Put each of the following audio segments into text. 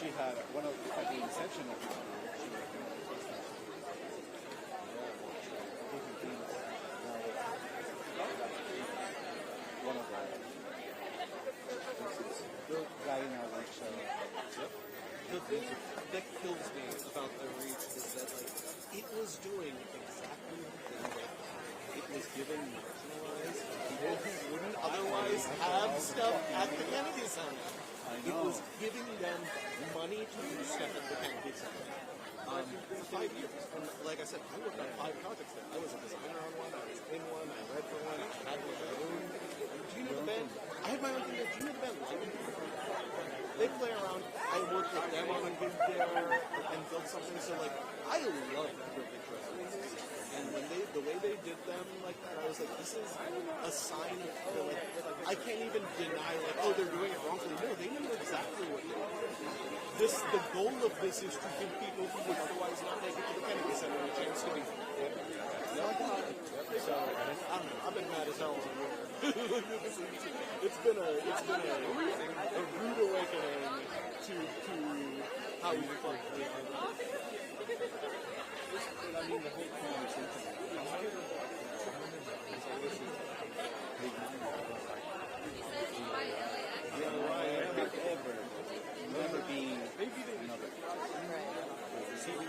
she had one of the inception of it. One of the guy in our lecture. Yep. The thing that kills me about the reach is that it was doing exactly the thing that it was giving marginalized people who wouldn't otherwise have stuff at the Kennedy Center. It was giving them money to do stuff at the Kennedy Center. For 5 years. And like I said, I worked on 5 projects there. I was a designer on one, I was in one, I read for one, I had my own. Do you know the band? I had my own thing there. Do you know the band Lightning? They play around. I worked with them on a gig there and built something. So I love perfect resolutions. And when the way they did them like that, I was like, this is a sign of I can't even deny oh, they're doing it wrongfully. No, they know exactly what they're doing. The goal of this is to give people who would otherwise not make it to the Kennedy Center a chance to be. So I don't know. I've been mad as hell. It's been a rude awakening to how we play. I mean, the whole conversation. Never being receiving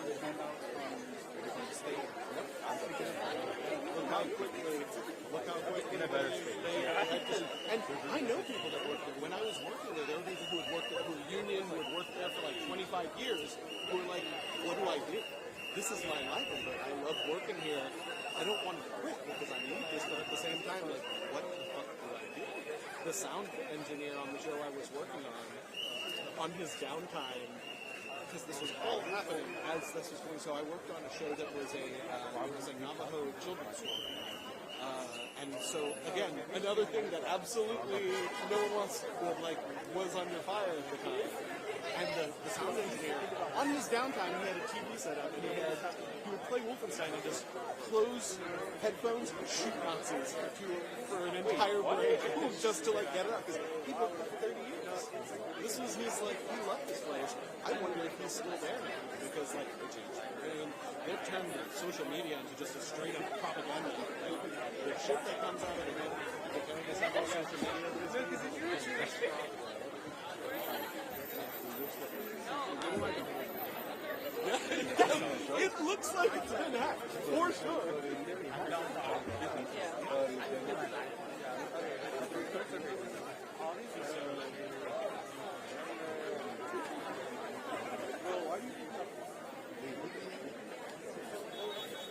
the handouts from the state. Look how quickly in a better state. And I know people that work there. When I was working there were people who had worked there, who union, who had worked there for 25 years, who were like, what do I do? This is my livelihood. I love working here. I don't want to quit because I need this, but at the same time, what the fuck do I do? The sound engineer on the show I was working on his downtime, because this was all happening as this was going. So I worked on a show that was a Navajo children's story. And so again, another thing that absolutely no one wants was under fire at the time. And the sound engineer, on his downtime, he had a TV set up, and he would play Wolfenstein and just close headphones, shoot Nazis for an entire break, just to get it up. Because he worked there for 30 years. This was his he loved this place. I wonder if he's still there now, because they changed. They've turned social media into just a straight up propaganda. The shit that comes out of it, the Kennedy Center social media. It looks like it's been hacked, for sure.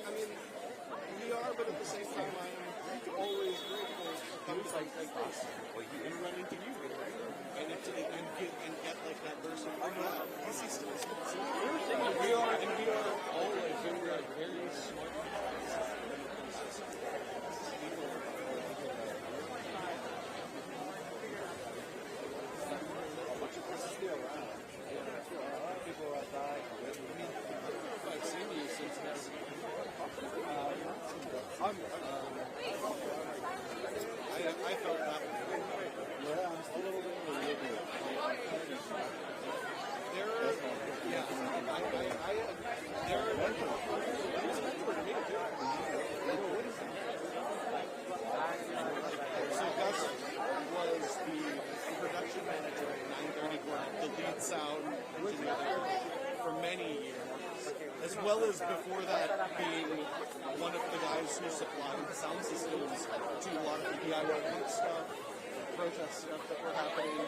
I mean, we are, but at the same time, I am always grateful for things like this. And run into you, and get that person. Wow, this is still we are all very smart guys. People are dying. I've seen you since then. I felt that way. Yeah, I'm a little bit religious. So Gus was the production manager at 930 Grind, the lead sound engineer there for many years, as well as before that being one of the guys who supplied the sound systems to a lot of the DIY punk stuff, protest stuff that were happening.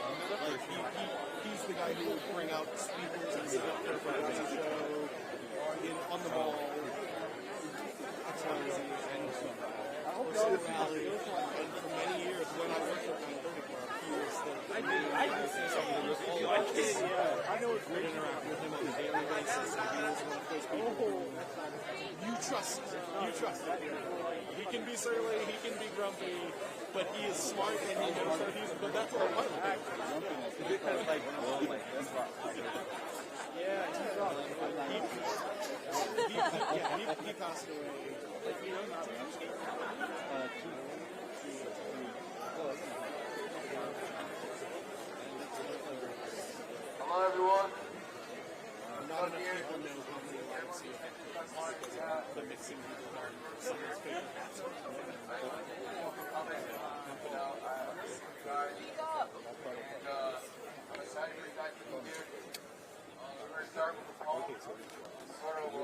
He's the guy who would bring out speakers and set up their production show on the mall. And for many years, when I worked at 930 Club, he was I know it's great to interact with him on a daily basis, and he was one of those people you trust. He can be surly, he can be grumpy, but he is smart and he knows that but that's what I want. He passed away. Hello everyone. enough people know how many YMCA the mixing people are some of those favorite hats. I'm excited for you guys to be here. We're going to start with the poem. Sort of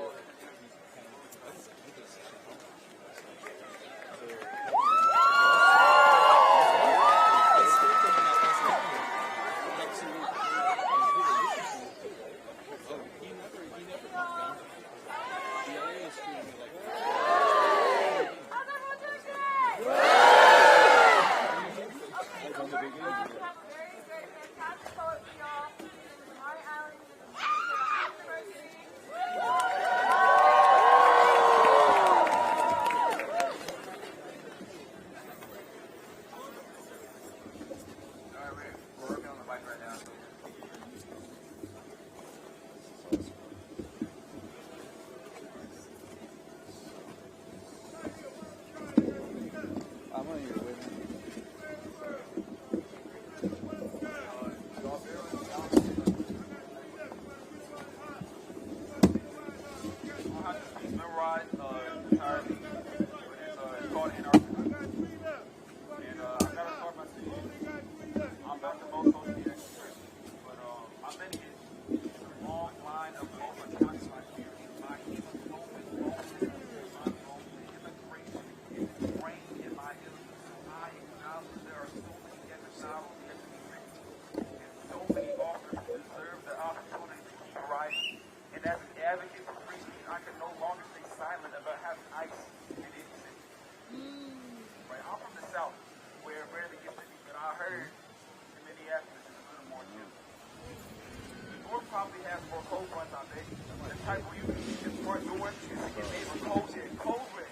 will probably has more cold ones on there. The type where you can see the front door, you see your neighbor cold here, cold red.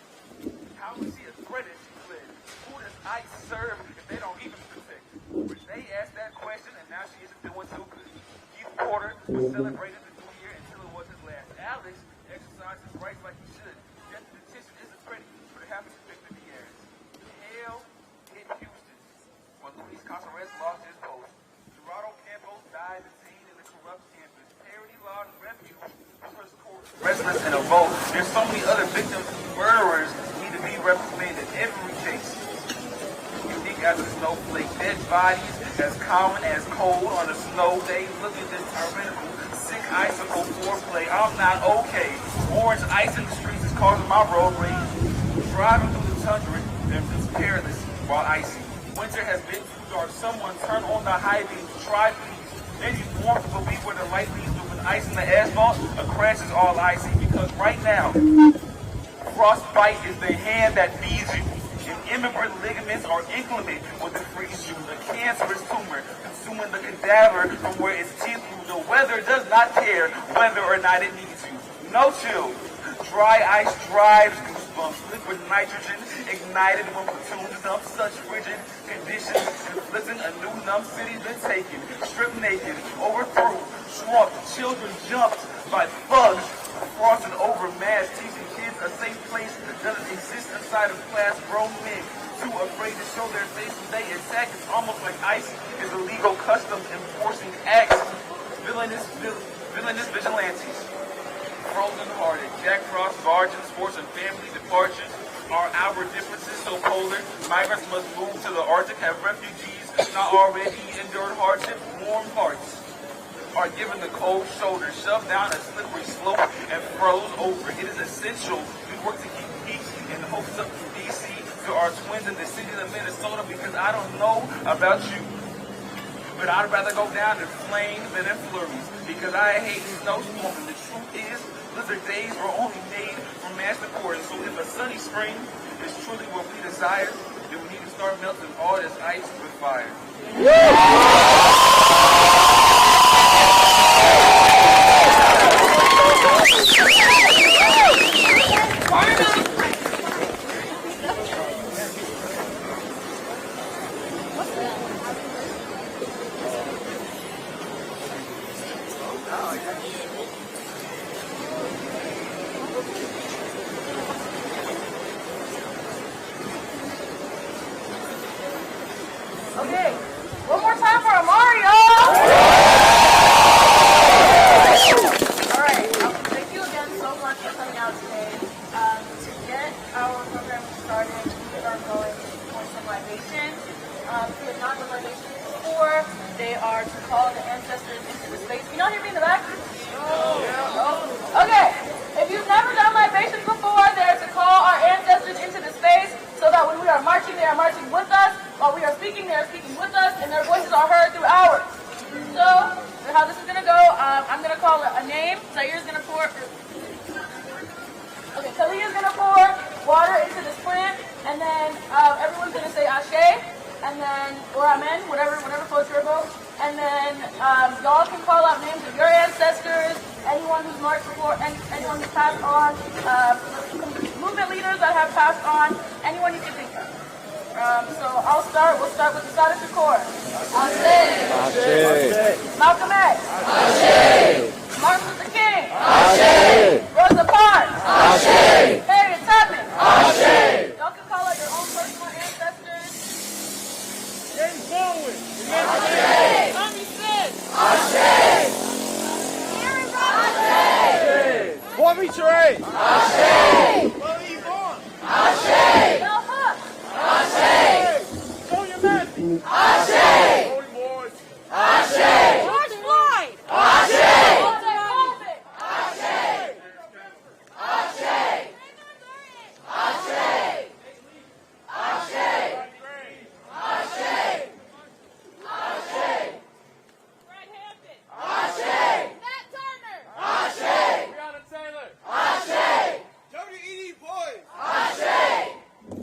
How is he a threat if she fled? Who does ICE serve if they don't even protect? Renee asked that question and now she isn't doing too good. Keith Porter celebrated the new year until it was his last. Alex exercised his rights like he should. Yet the petition isn't ready for the happy to victory the years. Hell hit Houston when Luis Casares lost his post. Gerardo Campos died at scene in the corrupt campus. Parody laws refuge first court. Residents in a vote. There's so many other victims, murderers need to be reprimanded. Every case. Unique as a snowflake. Dead bodies as common as cold on a snow day. Look at this tyrannical, sick icicle foreplay. I'm not okay. Orange ice in the streets is causing my road rage. Driving through the tundra, it's perilous while icy. Winter has been too dark. Someone turn on the high beams. Try please. Maybe warmth will be where the light leads, but with ice in the asphalt, a crash is all icy. Because right now, frostbite is the hand that feeds you. And immigrant ligaments are inclement with the freeze you. A cancerous tumor consuming the cadaver from where it's teeth through. The weather does not care whether or not it needs you. No chill. Dry ice drives goosebumps. Liquid nitrogen ignited when platoons dump such frigid conditions. Inflicting a new numb city been taken. Stripped naked, overthrew, swamped. Children jumped by thugs. Frosted over mass, teaching kids a safe place doesn't exist inside of class grown men. Too afraid to show their face when they attack. It's almost like ICE is a legal customs enforcing acts. Villainous vigilantes. Frozen-hearted, Jack Frost barging, sports and family departures. Are our differences so polar? Migrants must move to the Arctic, have refugees not already endured hardship. Warm hearts are given the cold shoulder, shoved down a slippery slope and froze over. It is essential we work to keep peace in hopes of DC to our twins in the city of Minnesota, because I don't know about you, but I'd rather go down in flames than in flurries, because I hate snowstorms. And the truth is, blizzard days were only made for mass recording. So if a sunny spring is truly what we desire, then we need to start melting all this ice with fire. Okay, one more time for Mario! Alright, call the ancestors into the space. Can y'all hear me in the back? Oh. Okay. If you've never done libations before, they're to call our ancestors into the space so that when we are marching, they are marching with us. While we are speaking, they are speaking with us, and their voices are heard through ours. So, how this is going to go, I'm going to call a name. Zaire is going to pour. Okay, Talia is going to pour water into this plant, and then everyone's going to say Ashe, and then, or Amen, whatever floats your boat. And then y'all can call out names of your ancestors, anyone who's marched before, anyone who's passed on, movement leaders that have passed on, anyone you can think of. So we'll start with the Sada Shakur. Ashe. Malcolm X. Ashe. Martin Luther King. Ashe. Rosa Parks. Ashe. Harriet Tubman. Ashe. Y'all can call out your own personal ancestors. James Baldwin. Ashe. Tommy Smith. Ashe. Aaron Rodgers. Kwame Ture. Ashe. Willie Vaughn. Ashe. Mel Hooks. Ashe. Sonia Matthews. Ashe. Holy Boys. Ashe. George Floyd. Ashe. Walter Colvin. Ashe. Ashe. Ashe. Ashe. Ashe. Ashe. Fred Hampton. Ashe. Matt Turner. Ashe. Breonna Taylor. Ashe. WED Boys. Ashe.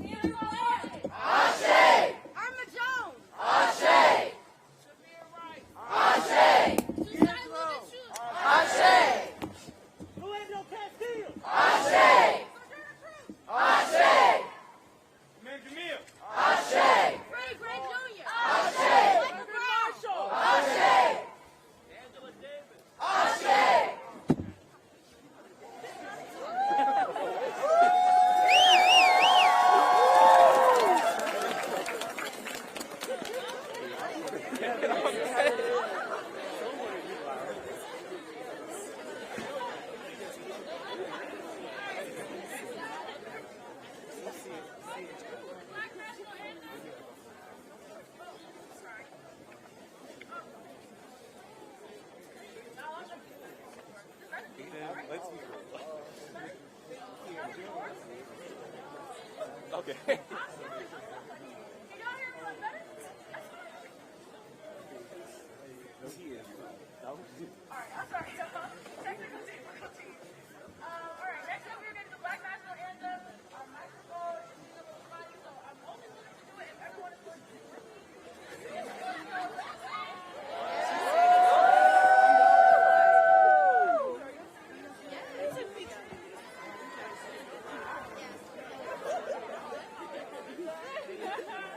Peter Lawrence. Ashe. Irma Jones. Ashe. Shabir Wright. Ashe. Ashe. Orlando Castillo. Ashe. Ashe. Man Jamil. Ashe. Freddie Gray Jr. Ashe. Michael Marshall. Ashe. Angela Davis. Ashe. Okay. Can y'all hear me like better? All right, I'm sorry, y'all. Technical difficulties. All right, next up we're going to do the Black National Anthem. Our microphone is a little funny, so I'm only willing to do it if everyone is going to do it.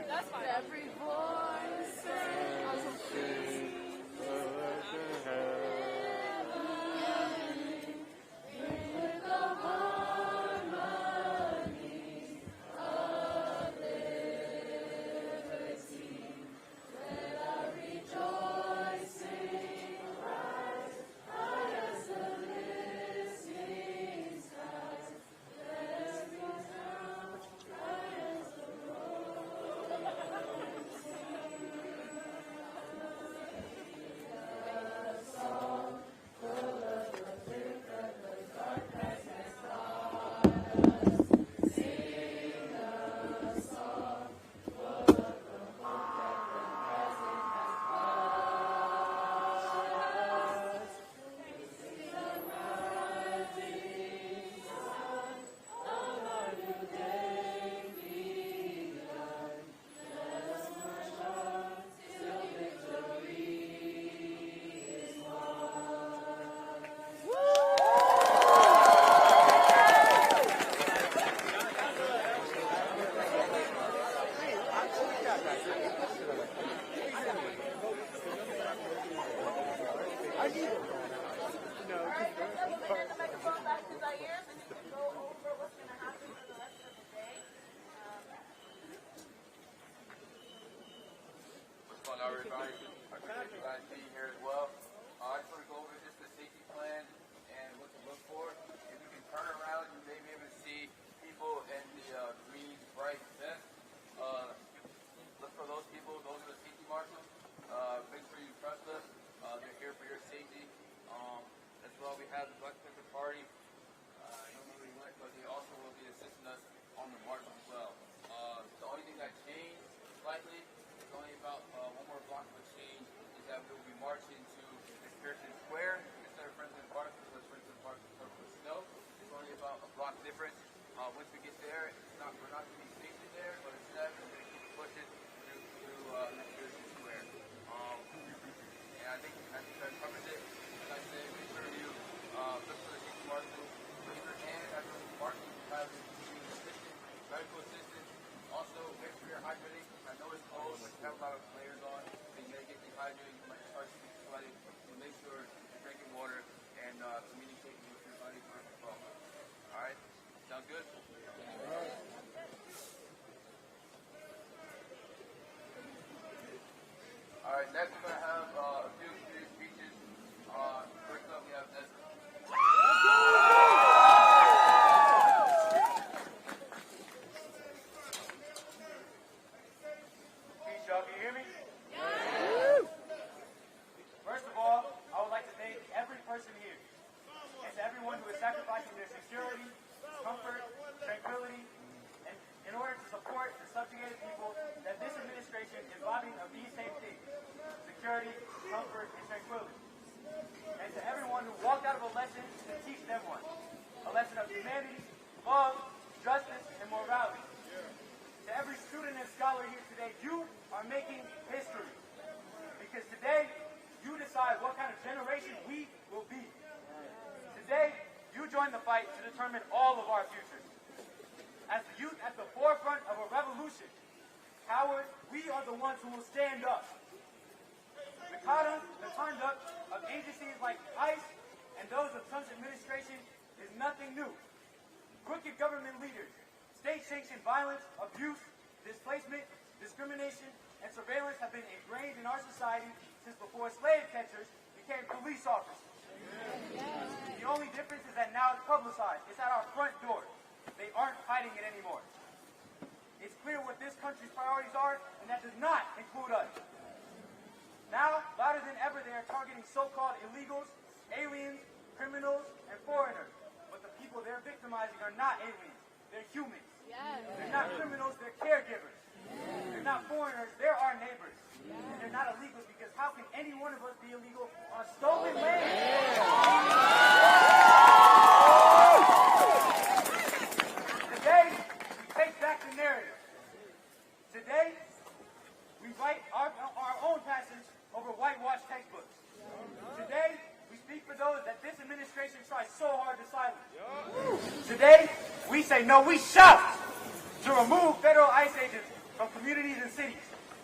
That's fine. Every voice everybody. Our guys being here as well. I just want to go over just the safety plan and what to look for. If you can turn around, you may be able to see people in the green, bright vest. Look for those people. Those are the safety marshals. Make sure you trust us. on the march as well. The only thing that changed slightly, it's only about one more block of a change, is that we'll be marching to McPherson Square instead of Friends Park, because Friends Park is covered with snow. It's only about a block difference. Once we get there, we're not going to be stationed there, but instead we're going to keep pushing through McPherson Square. And I think that covers it. Like I said, make sure you look for the safety marshal, raise your hand after the marching, have medical assistance. Also, make sure you're hydrating. I know it's cold, but you have a lot of layers on, so you may get dehydrated, you might start sweating. So make sure you're drinking water and communicating with your body for a problem. All right? Sound good? All right, next we're going to have a few student speeches. First up, we have Bethesda. Peace, y'all. Can you hear me? First of all, I would like to thank every person here and to everyone who is sacrificing their security, comfort, tranquility, and in order to support the subjugated people that this administration is lobbying of these same things: security, comfort, and tranquility. And to everyone who walked out of a lesson to teach them one, a lesson of humanity, love, justice, and morality. To every student and scholar here today, you are making history. Because today, you decide what kind of generation we will be. Today, you join the fight to determine all of our futures. As the youth at the forefront of a revolution, cowards, we are the ones who will stand up. The conduct of agencies like ICE and those of Trump's administration is nothing new. Crooked government leaders, state-sanctioned violence, abuse, displacement, discrimination, and surveillance have been ingrained in our society since before slave catchers became police officers. The only difference is that now it's publicized. It's at our front door. They aren't hiding it anymore. It's clear what this country's priorities are, and that does not include us. Now, louder than ever, they are targeting so-called illegals, aliens, criminals, and foreigners. But the people they're victimizing are not aliens. They're humans. They're not criminals, they're caregivers. They're not foreigners, they're our neighbors. And they're not illegals, because how can any one of us be illegal on stolen land? Today, we take back the narrative. Today, we write our own passage over whitewashed textbooks. Today, we speak for those that this administration tries so hard to silence. Today, we say no, we shout to remove federal ICE agents from communities and cities.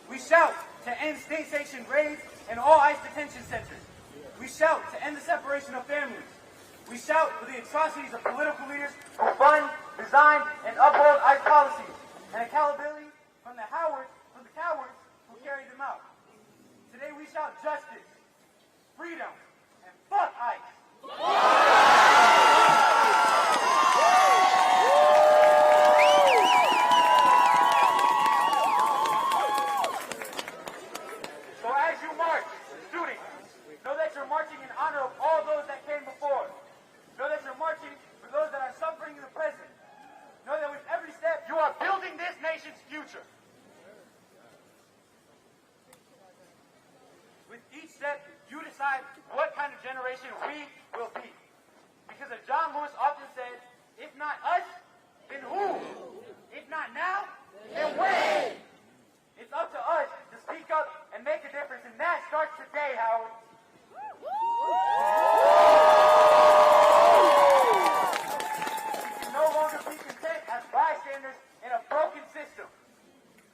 We shout to end state-sanctioned raids and all ICE detention centers. We shout to end the separation of families. We shout for the atrocities of political leaders who fund, design, and uphold ICE policies, and accountability from the cowards who carry them out. Today we shout justice, freedom, and fuck ICE. So as you march, students, know that you're marching in honor of all those that came before. Know that you're marching for those that are suffering in the present. Know that with every step, you are building this nation's future. With each step, you decide what kind of generation we will be. Because as John Lewis often said, if not us, then who? If not now, then when? It's up to us to speak up and make a difference, and that starts today, Howard. We can no longer be content as bystanders in a broken system.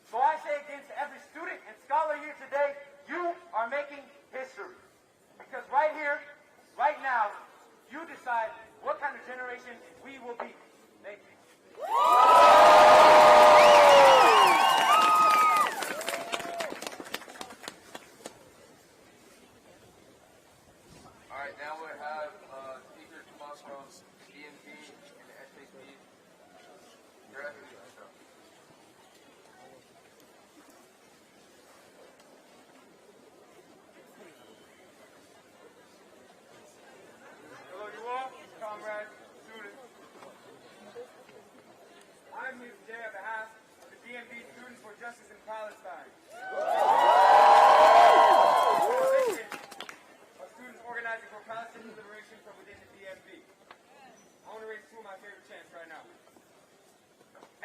So I say again to every student and scholar here today, you are making history. Because right here, right now, you decide what kind of generation we will be. Thank you. All right, now we have speakers come up from DMV and the SAP. You're at the show. Hello, you all, comrades, students. I'm here today organizing for Palestinian liberation from within the DMV. I want to raise two of my favorite chants right now.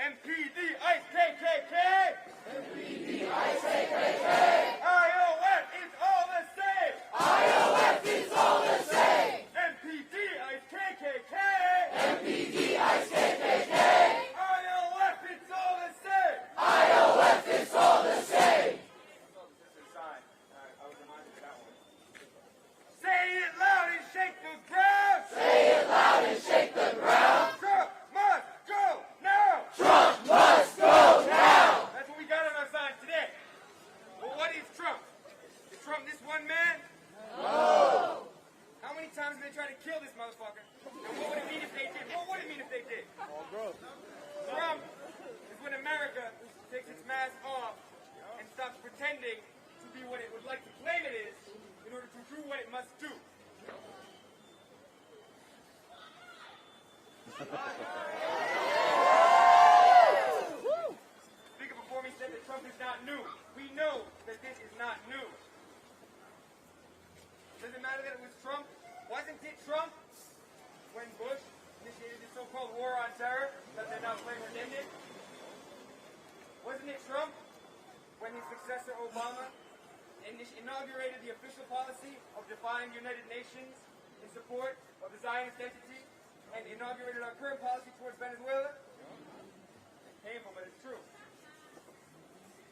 MPD, ICE, KKK! MPD, ICE, KKK! IOF, it's all the same! IOF, it's all the same! MPD, ICE, KKK! MPD, ICE, KKK! IOF, it's all the same! IOF, it's all the same! I was reminded of that one. Say it loud and shake the ground! Say it loud and shake the ground! Trump must go now! Trump must go now! That's what we got on our sign today. Well, what is Trump? Is Trump this one man? No! How many times have they tried to kill this motherfucker? And what would it mean if they did? What would it mean if they did? Trump is when America takes its mask off and stops pretending to be what it would like to claim it is in order to do what it must do. Speaker before me said that Trump is not new. We know that this is not new. Does it matter that it was Trump? Wasn't it Trump when Bush initiated the so-called war on terror that they're now claiming was ended? Wasn't it Trump when his successor Obama inaugurated the official policy of defying the United Nations in support of the Zionist entity and inaugurated our current policy towards Venezuela? It's painful, but it's true.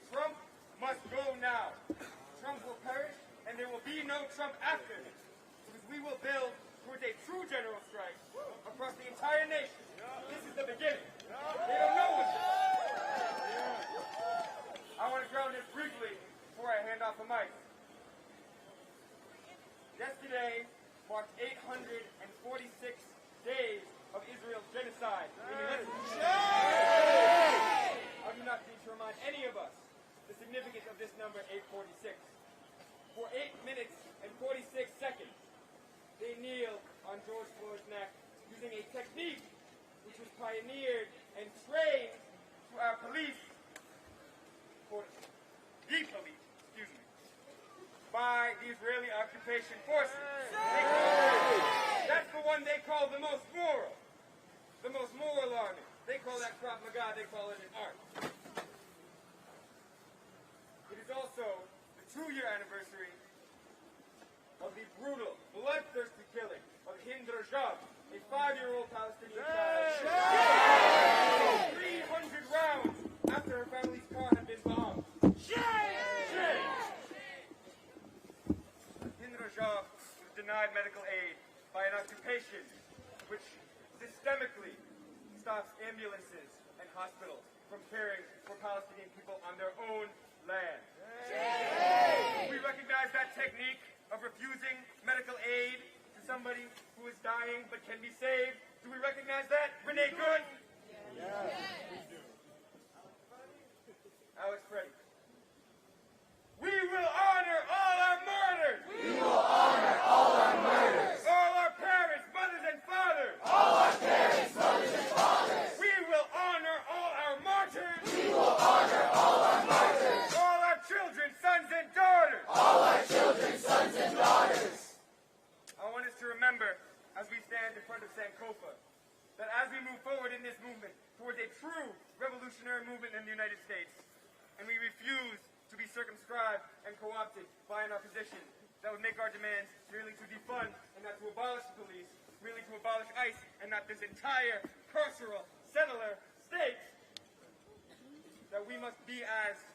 Trump must go now. Trump will perish, and there will be no Trump after him. Because we will build towards a true general strike across the entire nation. This is the beginning. They don't know what's I want to ground this briefly before I hand off the mic. Yesterday marked 846 days of Israel's genocide in the I do not need to remind any of us the significance of this number 846. For 8 minutes and 46 seconds, they kneeled on George Floyd's neck using a technique which was pioneered and trained to our police, by the Israeli occupation forces. That's the one they call the most moral army. They call that Krav Maga, they call it an art. It is also the 2-year anniversary of the brutal, bloodthirsty killing of Hind Rajab, a 5-year-old Palestinian child, 300 rounds after her family's car had been bombed. Hind Rajab was denied medical aid by an occupation which systemically stops ambulances and hospitals from caring for Palestinian people on their own land. We recognize that technique of refusing medical aid to somebody who is dying but can be saved. Do we recognize that? Renee Good? Yes. Alex Freddie. We will honor all our martyrs! We will honor all our martyrs! All our parents, mothers, and fathers! All our parents, mothers, and fathers! We will honor all our martyrs! We will honor all our martyrs! All our children, sons, and daughters! All our children, sons, and daughters! I want us to remember, as we stand in front of Sankofa, that as we move forward in this movement towards a true revolutionary movement in the United States, and we refuse to be circumscribed and co-opted by an opposition that would make our demands merely to defund and not to abolish the police, merely to abolish ICE and not this entire carceral, settler state, that we must be as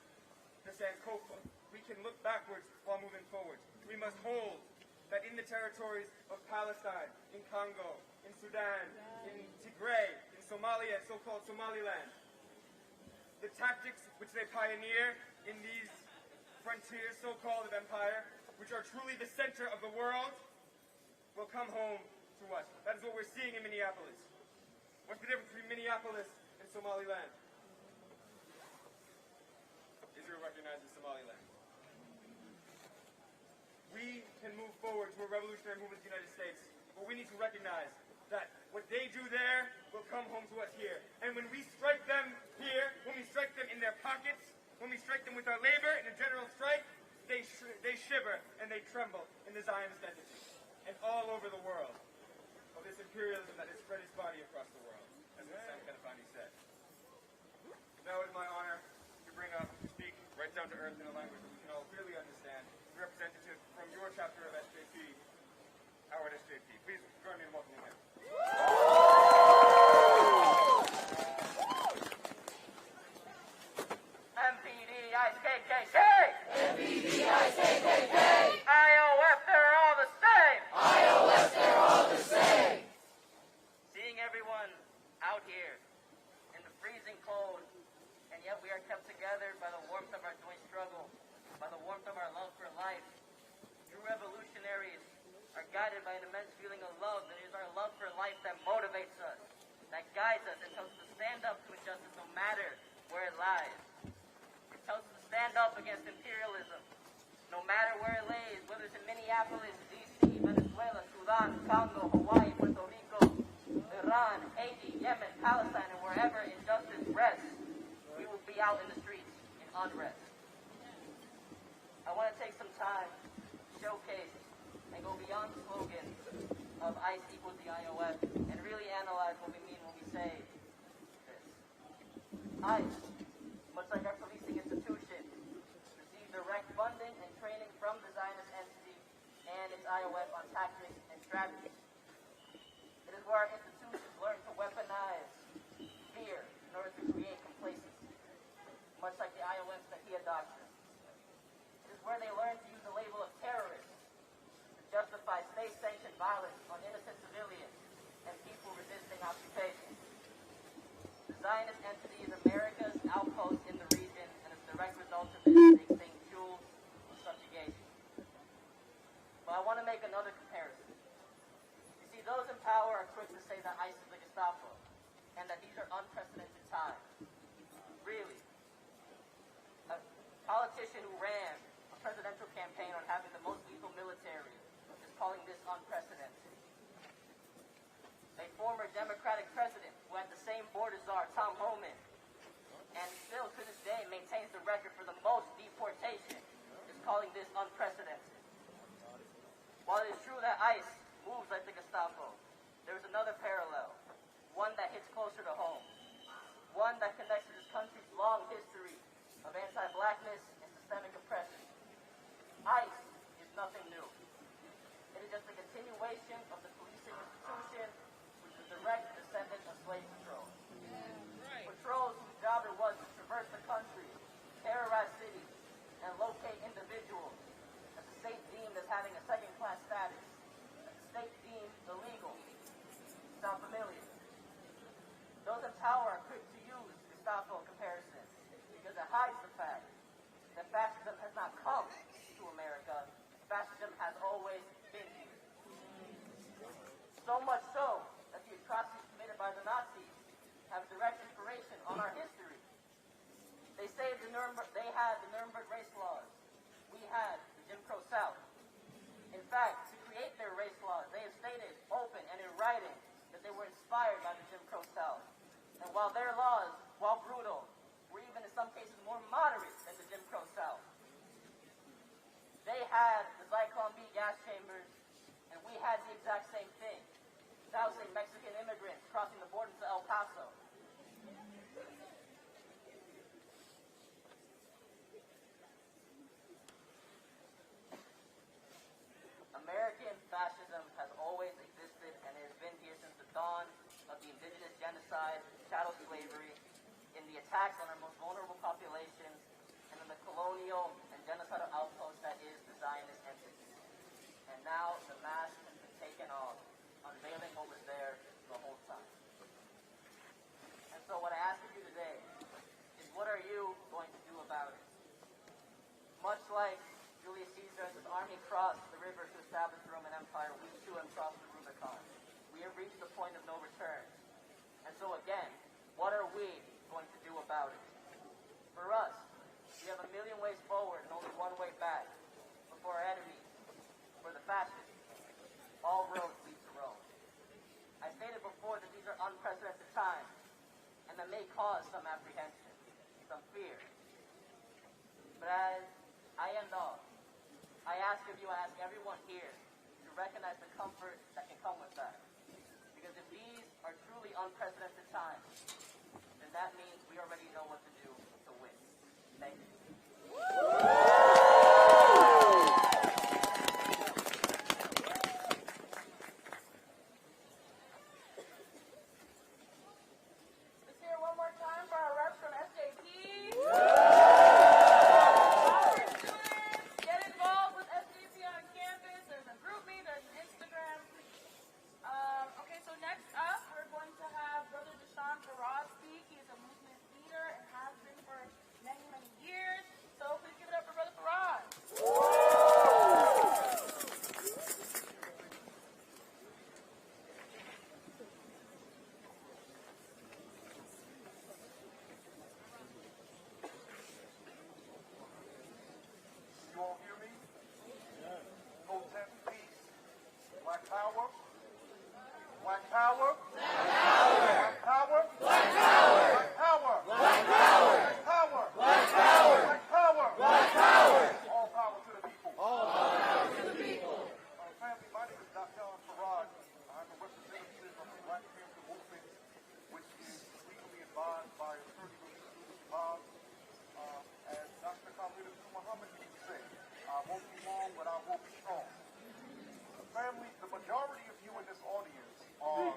the Sankofa. We can look backwards while moving forward. We must hold that in the territories of Palestine, in Congo, in Sudan, in Tigray, in Somalia, so-called Somaliland, the tactics which they pioneer in these frontiers, so-called of empire, which are truly the center of the world, will come home to us. That is what we're seeing in Minneapolis. What's the difference between Minneapolis and Somaliland? Israel recognizes Somaliland. We can move forward to a revolutionary movement in the United States, but we need to recognize that what they do there will come home to us here. And when we strike them here, when we strike them in their pockets, when we strike them with our labor in a general strike, they shiver and they tremble in the Zionist entity. and all over the world of this imperialism that has spread its body across the world, as Sam Kenafani said. Now it is my honor to bring up, to speak right down to earth in a language that we can all clearly understand, the representative from your chapter of SJP, Howard SJP. Please join me in welcoming him. MPD-ICKK! MPD-ICKK! IOF, they're all the same! IOF, they're all the same! Seeing everyone out here in the freezing cold, and yet we are kept together by the warmth of our joint struggle, by the warmth of our love for life. True revolutionaries are guided by an immense feeling of love. It is our love for life that motivates us, that guides us, and tells us to stand up to injustice no matter where it lies. It tells us to stand up against imperialism, no matter where it lays, whether it's in Minneapolis, D.C., Venezuela, Sudan, Congo, Hawaii, Puerto Rico, Iran, Haiti, Yemen, Palestine, and wherever injustice rests, we will be out in the streets in unrest. I want to take some time to showcase and go beyond the slogan of ICE equals the IOF and really analyze what we mean when we say this. ICE, much like our policing institution, receives direct funding and training from the Zionist entity and its IOF on tactics and strategies. It is where our institutions learn to weaponize fear in order to create complacency, much like the IOF's Nahia doctrine. It is where they learn to use the label of terrorist to justify state-sanctioned violence on innocent civilians and people resisting occupation. The Zionist entity is America's outpost in the region, and as a direct result of this, they sing jewels of subjugation. But I want to make another comparison. You see, those in power are quick to say that ICE is the Gestapo, and that these are unprecedented times. Really. A politician who ran a presidential campaign on having the most lethal military is calling this unprecedented. A former Democratic president who had the same border czar, Tom Homan, and still to this day maintains the record for the most deportation, is calling this unprecedented. While it is true that ICE moves like the Gestapo, there is another parallel, one that hits closer to home, one that connects to this country's long history of anti-blackness and systemic oppression. ICE is nothing new. It is just a continuation of the policing institution, which is a direct descendant of slave patrols. Patrols whose job it was to traverse the country, terrorize cities, and locate individuals that the state deemed as having a second-class status, that the state deemed illegal. Sound familiar? Those in power are quick to use Gestapo comparisons because it hides the fact that fascism has not come to America. Fascism has always been here. So much so that the atrocities committed by the Nazis have direct inspiration on our history. They say they had the Nuremberg race laws. We had the Jim Crow South. In fact, to create their race laws, they have stated open and in writing that they were inspired by the Jim Crow South. And while their laws, while brutal, were even in some cases more moderate than the Jim Crow South, they had the Zyklon B gas chambers, and we had the exact same thing. Thousand Mexican immigrants crossing the border to El Paso. American fascism has always existed, and it has been here since the dawn of the indigenous genocide, chattel slavery, in the attacks on our most vulnerable populations, and in the colonial and genocidal outpost that is the Zionist entity. And now the mask has been taken off, unveiling what was there the whole time. And so what I ask of you today is, what are you going to do about it? Much like Julius Caesar and his army crossed the river to establish the Roman Empire, we too have crossed the Rubicon. We have reached the point of no return. And so again, what are we going to do about it? For us, we have a million ways forward and only one way back. But for our enemies, for the fascists, all roads lead to Rome. I stated before that these are unprecedented times, and that may cause some apprehension, some fear. But as I end off, I ask of you, I ask everyone here to recognize the comfort that can come with that. Because if these are truly unprecedented times, then that means we already know what to do to win. Thank you. Let's hear it one more time for our reps from SJP. Get involved with SJP on campus. There's a group me, there's an Instagram. Okay, so next up, we're going to have Brother Deshaun Farad speak. He is a movement leader and has been for many, many years. So please give it up for Brother Farad. You all hear me? Protest, peace, black power. Black power. Black power. Black power. Black power. Black power. Black power. Black power. Black power. Black power. All power to the people. All power to the people. Family, my name is Dr. Farad. I'm a representative of the Black Panther movement, which is legally advised by Attorney Bob. As Dr. Khalid Muhammad said, I won't be long, but I will be strong. Family, the majority of you in this audience are...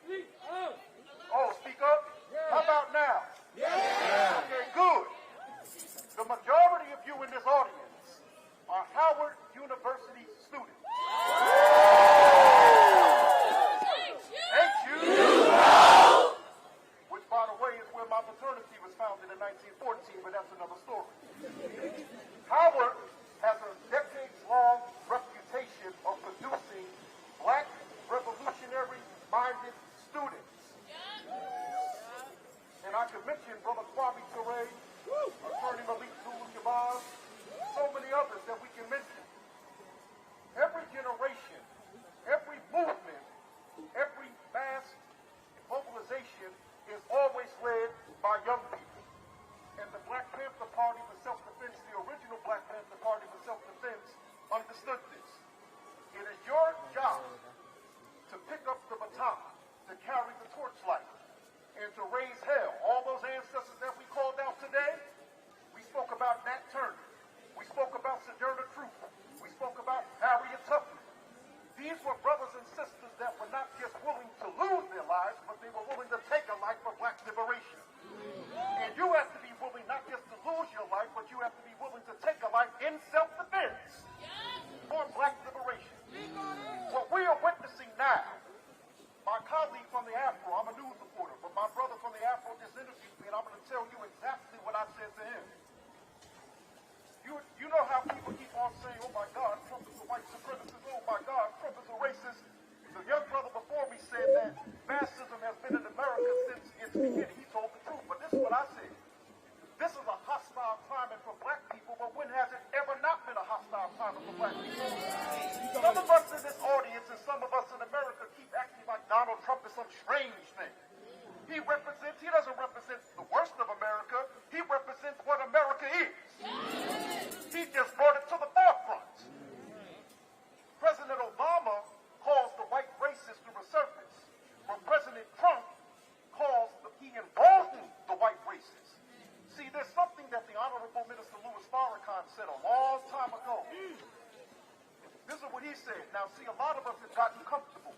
Speak up! Oh, speak up? Yeah. How about now? Yeah. Okay, good. The majority of you in this audience are Howard University students. Ain't you? Which, by the way, is where my fraternity was founded in 1914, but that's another story. Howard has a decades-long reputation of producing black revolutionary-minded students. And I could mention Brother Kwame Ture, Attorney Malik Zulu-Shabazz, so many others that we can mention. Every generation, every movement, every mass mobilization is always led by young people. And the Black Panther Party for Self-Defense, the original Black Panther Party for Self-Defense, understood this. It is your job to pick up the baton, to carry the torchlight, and to raise hell. All those ancestors that we called out today, we spoke about Nat Turner. We spoke about Sojourner Truth. We spoke about Harriet Tubman. These were brothers and sisters that were not just willing to lose their lives, but they were willing to take a life for black liberation. And you have to be willing not just to lose your life, but you have to be willing to take a life in self-defense for black liberation. What we are witnessing now, my colleague from the Afro, I'm a news reporter, but my brother from the Afro just interviewed me, and I'm going to tell you exactly what I said to him. You know how people keep on saying, oh my God, Trump is a white supremacist, oh my God, Trump is a racist. The young brother before me said that fascism has been in America since its beginning. He told the truth, but this is what I said. This is a hostile climate for black people, but when has it ever not been a hostile climate for black people? Some of us in this audience and some of us in America keep acting like Donald Trump is some strange thing. He doesn't represent the worst of America. He represents what America is. He just brought it to the forefront. President Obama calls the white racist to resurface, where President Trump he emboldened the white racists. See, there's something that the Honorable Minister Louis Farrakhan said a long time ago. This is what he said. Now, see, a lot of us have gotten comfortable.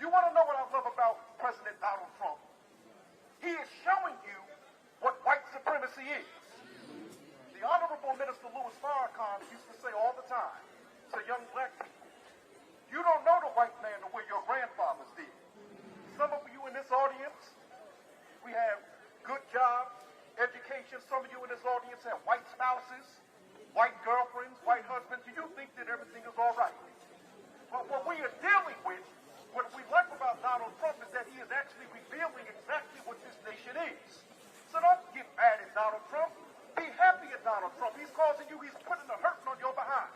You want to know what I love about President Donald Trump? He is showing you what white supremacy is. The Honorable Minister Louis Farrakhan used to say all the time to young black people, you don't know the white man the way your grandfathers did. Some of you in this audience, we have good jobs, education. Some of you in this audience have white spouses, white girlfriends, white husbands. Do you think that everything is all right? But what we are dealing with, what we like about Donald Trump is that he is actually revealing exactly what this nation is. So don't get mad at Donald Trump. Be happy at Donald Trump. He's causing you, he's putting the hurting on your behind.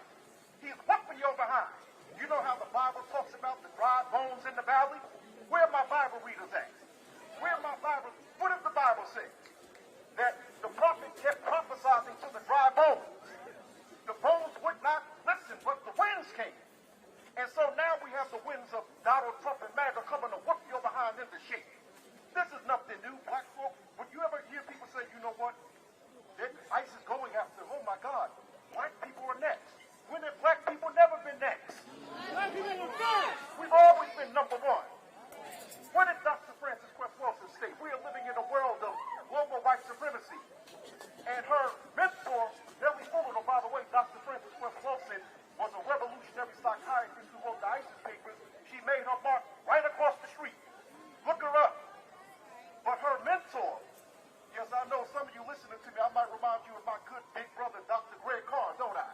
He's whipping your behind. You know how the Bible talks about the dry bones in the valley? Where are my Bible readers at? Where are my Bible? What does the Bible say? That the prophet kept prophesying to the dry bones. The bones would not listen, but the winds came. we have the winds of Donald Trump and MAGA coming to whoop your behind into shape. This is nothing new. Black folk, would you ever hear people say, you know what? ICE is going after, oh my God, black people are next. When have black people never been next? Black people are first. We've always been number one. What did Dr. Frances Cress Welsing state? We are living in a world of global white supremacy. And her mentor, Nellie Fuller, by the way, Dr. Frances Cress Welsing was a revolutionary psychiatrist who wrote the ISIS papers. She made her mark right across the street. Look her up. But her mentor, yes, I know some of you listening to me, I might remind you of my good big brother, Dr. Greg Carr, don't I?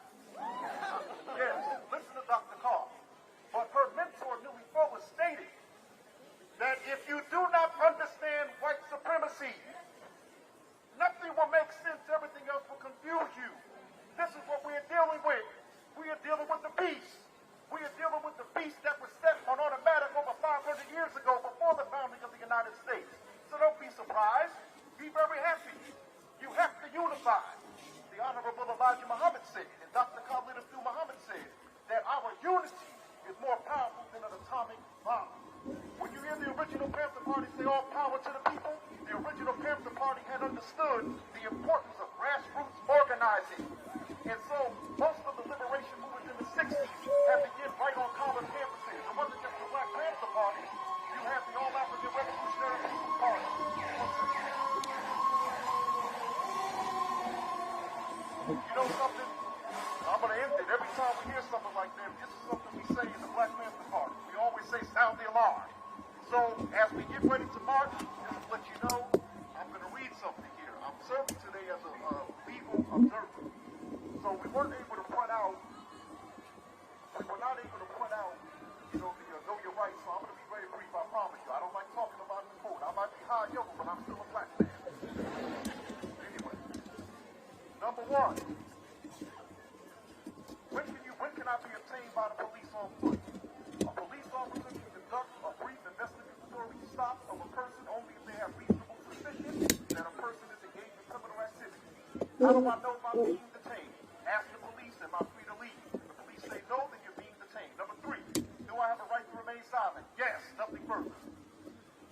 Yes, listen to Dr. Carr. But her mentor, Nellie Fuller, stated that if you do not understand white supremacy, nothing will make sense, everything else will confuse you. This is what we are dealing with. We are dealing with the beast. We are dealing with the beast that was set on automatic over 500 years ago before the founding of the United States. So don't be surprised. Be very happy. You have to unify. The Honorable Elijah Muhammad said, and Dr. Khalid Abdul Muhammad said, that our unity is more powerful than an atomic bomb. When you hear the original Panther Party say all power to the people, the original Panther Party had understood the importance of grassroots organizing. And so most of the liberation movements in the 60s had begun right on college campuses. It wasn't just the Black Panther Party. You had the All-African Revolutionary People's Party. You know something? I'm going to end it. Every time we hear something like that, this is something we say in the Black Panther Party. We always say, sound the alarm. So, as we get ready to march, just to let you know, I'm going to read something here. I'm serving today as a legal observer. So, we weren't able to point out, you know, the know your rights. So, I'm going to be very brief, I promise you. I don't like talking about the code. I might be high yellow, but I'm still a black man. Anyway, number one. When can I be obtained by the police on foot? A police officer can conduct a brief investigatory stop of a person only if they have reasonable suspicion that a person is engaged in criminal activity. How do I know if I'm being detained? Ask the police, am I free to leave? If the police say no, then you're being detained. Number three, do I have a right to remain silent? Yes, nothing further.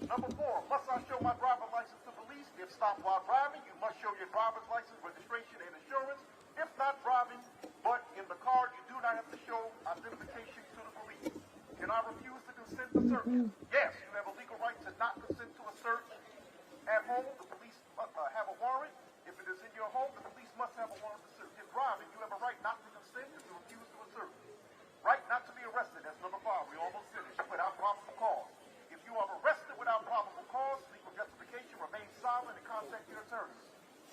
Number four, must I show my driver's license to police? If stopped while driving, you must show your driver's license, registration, and insurance. If not driving, but in the car, you do not have to show identification to the police. Can I refuse to consent to searches? Yes, you have a legal right to not consent to a search. At home, the police have a warrant. If it is in your home, the police must have a warrant to search. If driving, you have a right not to consent if you refuse to a search. Right not to be arrested, that's number 5. We almost finished. Without probable cause. If you are arrested without probable cause, legal justification, remain silent and contact your attorney.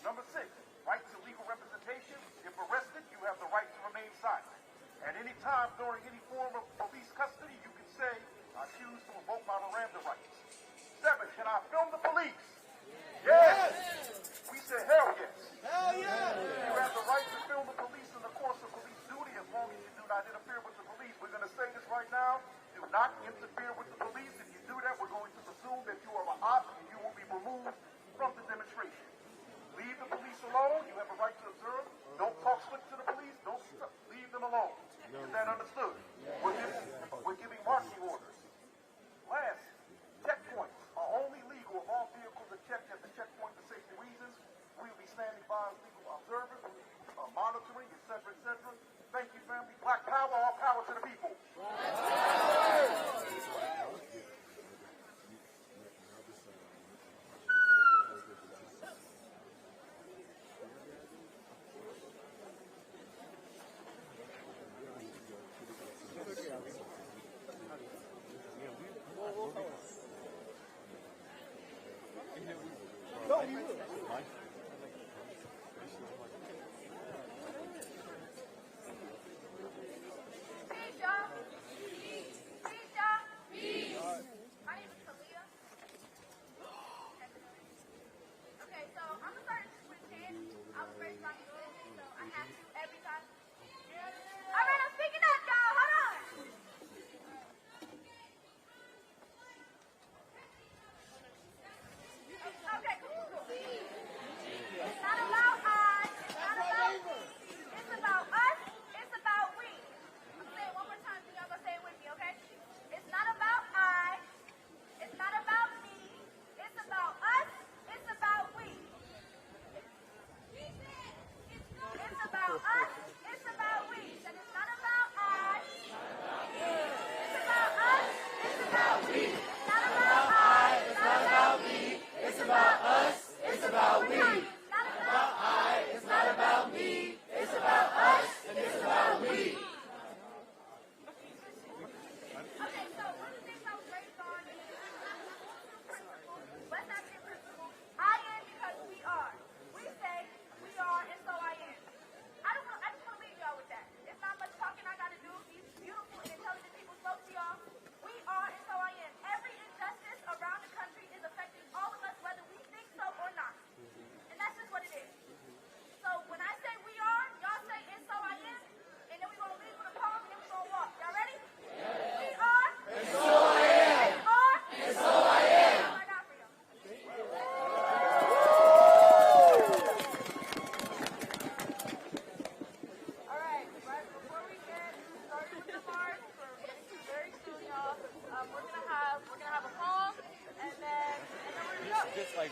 Number 6, right to legal representation. If arrested, you have the right to remain silent. At any time during any form of police custody, you can say, I choose to invoke my Miranda rights. 7, can I film the police? Yes! We said hell yes. Hell yes! You have the right to film the police in the course of police duty as long as you do not interfere with the police. We're going to say this right now. Do not interfere with the police. If you do that, we're going to presume that you are an op and you will be removed from the demonstration. Leave the police alone. You have a right to observe. Don't talk slick to the police. Don't leave them alone. Is that understood? We're giving marching orders. Last, checkpoints are only legal if all vehicles are checked at the checkpoint for safety reasons. We will be standing by as legal observers, monitoring, etc., etc. Thank you, family. Black power, all power to the people. we're gonna have a poem, and then we're gonna go. Just like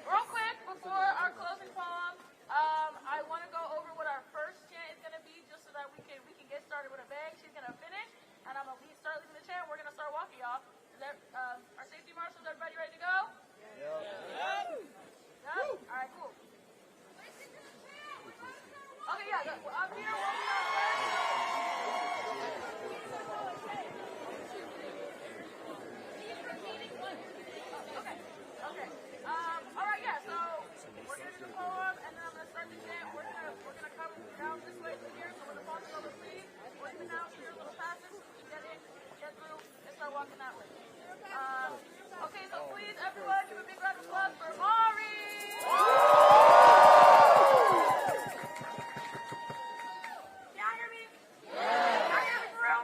Real quick before our closing poem, I want to go over what our first chant is gonna be, just so that we can get started with a bang. She's gonna finish, and I'm gonna start leading the chant. We're gonna start walking, y'all. Is that our safety marshals? Everybody ready to go? Yeah. All right, cool. Okay, yeah. Up here, we'll be on Okay. All right, yeah. So we're gonna do the poem, and then I'm gonna start the chant. We're gonna come down this way to here. So we're gonna walk over, please. We're gonna now hear a little passage. So we can get through, and start walking that way. Okay, so please, everyone, give a big round of applause for Mari. Can y'all hear me? Yeah. Can y'all hear me for real?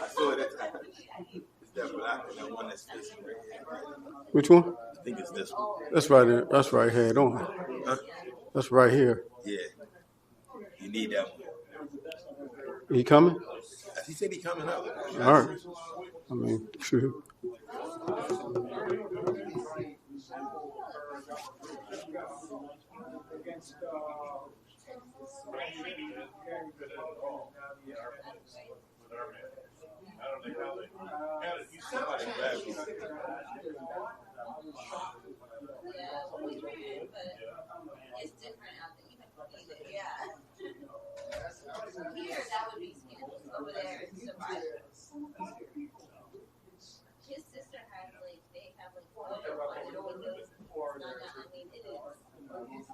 I saw it at the time. It's that black and that one that's facing right here. Which one? I think it's this one. That's right there. That's right here. Don't. Huh? That's right here. Yeah. You need that one. He coming? He said he coming up. All right. I mean, true. It's different out there. Yeah. Here, that would be scandalous. Over there, it's survival. His sister has, like, they have, like, windows. I mean, it is. His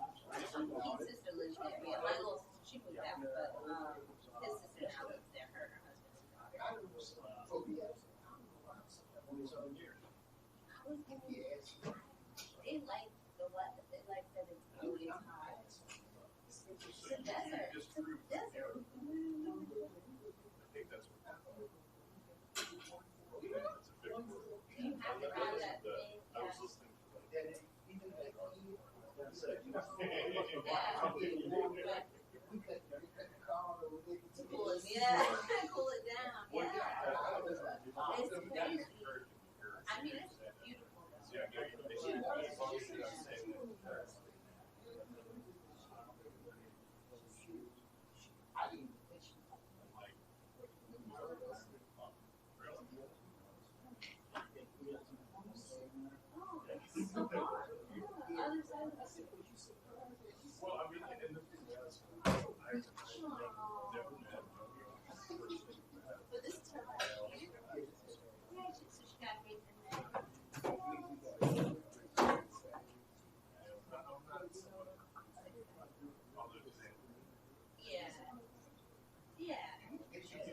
sister lives there. Yeah, my little sister, she moved out, but his sister now lives there. Her and her husband's daughter. They like the weather. They like that it's always hot. It's a desert. It's a desert. You have to have that thing. Yeah, cool it down. Yeah. It's crazy. I mean, it's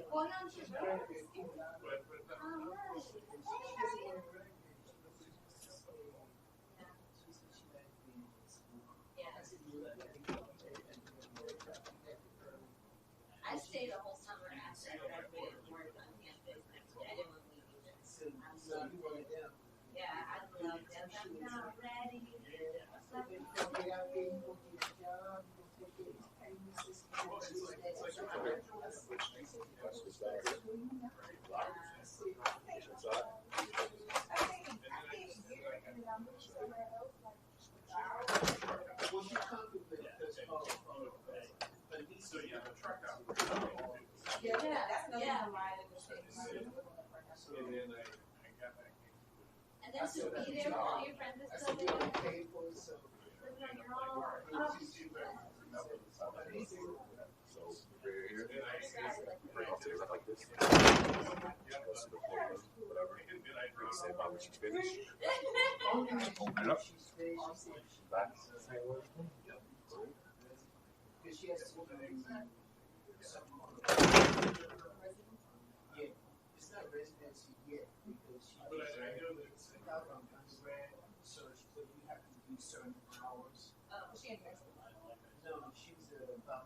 beautiful. I stayed the whole summer after I graduated and worked on campus next day. I didn't want to leave either. Yeah, I love them. I'm not ready. And then to be there with all your friends is still there. Living on your own. Open it up. Back. It's not residency yet because so you have to do certain hours. So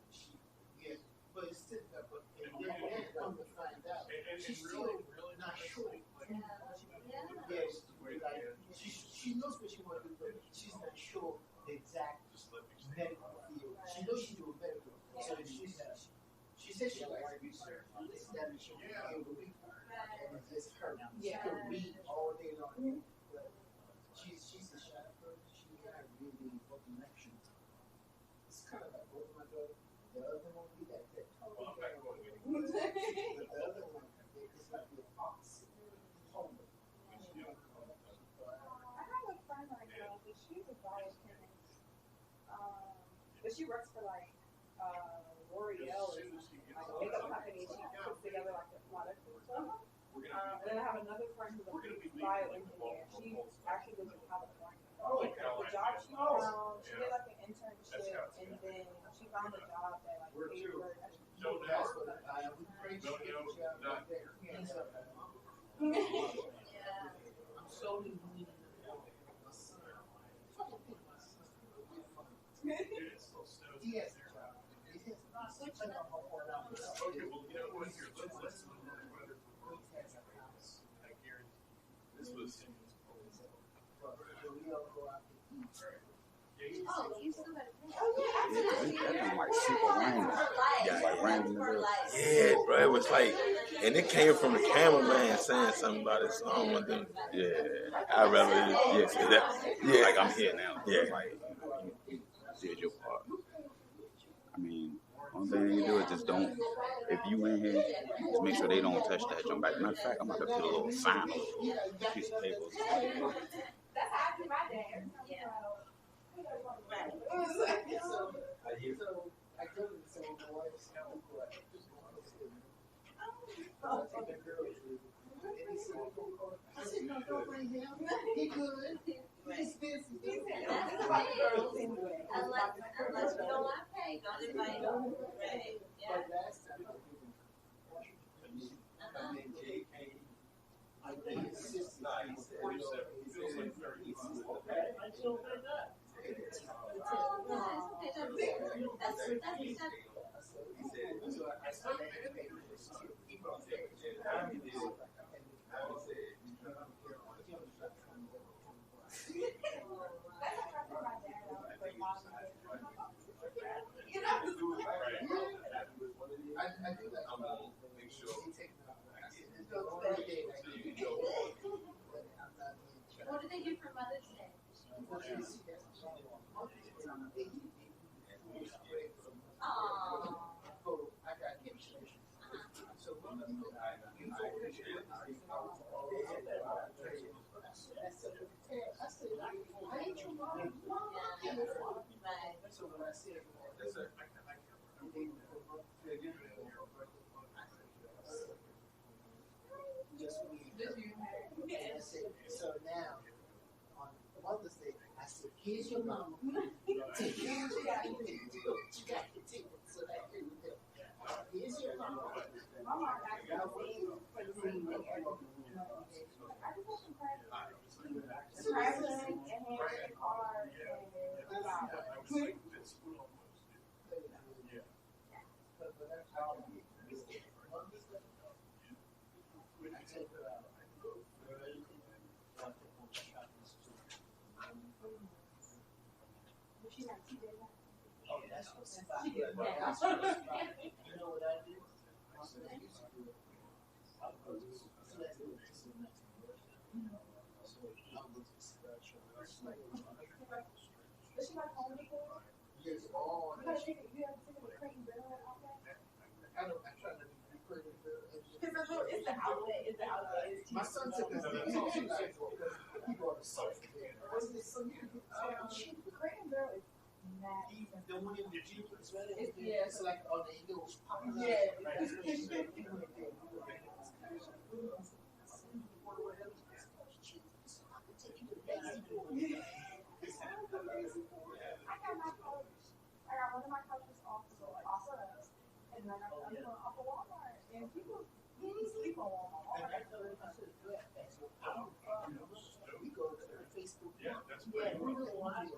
she, yeah, but it's still, but and then come to find out, she's still not sure. Yeah, she knows what she wants to do, but she's not sure the exact medical field. She knows she's doing medical, so she says she likes research. It's that she will deal with people, and it's just her. She can read all day long, but she's a shy person. She had really important connections. It's kind of like both my daughter. The other one, we got that totally bad one. But the other one, it's like the opposite. Homer. I have a friend right now, but she's a biochemist. But she works for like L'Oreal or something, like a makeup company. She puts together like the products and stuff. And then I have another friend who's a bioengineer. She actually lives in California. The job she found, she did like an internship, and then she found a job that like paid her. So that's what we pray to get a job like that. I'm slowly moving my son. Fucking pick my son. He has a job. He has not such a hard out. Okay, well, you know what? Here, let's this was. We all go out to eat. Oh, you still got That was like super random. Yeah, like random. Yeah, bro, it was like, and it came from the cameraman saying something about it, so I don't want them. Yeah, I rather, like I'm here now. Yeah, like You did your part. I mean, only thing you do is just don't. If you in here, just make sure they don't touch that jump back. Matter of fact, I'm about to put a little sign, a little piece of paper. That's how I do my dad. So I go to some boys, I take the girls with me. And they say, I said, no, don't bring him. He good. He's busy. Unless you don't want to pay, don't invite them. Right. Yeah. But last time I did Jay came. I think his sister. I do that. I'm gonna make sure. What did they do for Mother's Day? So now, on Mother's Day, I said, here's your mama. Take care of you. You got to take it. So that here's your mama. Mama actually for the same thing every I just want some presents and hand a card and Oh, that's what's fun. You know what I did? I used to do it. I would go to so let's do it. So I would go to the special. Does she like home decor? Yes, all You that. have to take a Crate and Barrel outfit? I try to be pretty good. It's the outlet. It's the outlet. My son took us to he bought a sofa. What's this son? Cheap. The Crate and Barrel is mad. The one in the Jeep is right. Yeah. It's like on the Eagles. Yeah. That's what she said. I got my couch. I got one of my couches off of us, and then I got the other one off of Walmart. And people sleep on Walmart. We go to Facebook. Yeah, we really want to.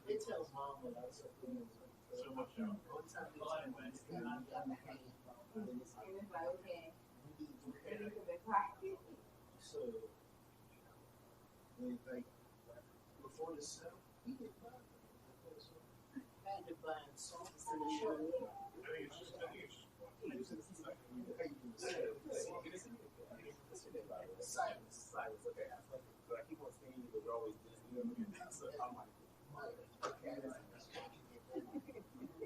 They tell mom when I said so much. One time they told me it's not got my hand. So, like, before the snow, we did buy it. I had to buy salt for the show. Silence, okay. But I keep on saying you were always this, you know what I mean? So I'm like, okay,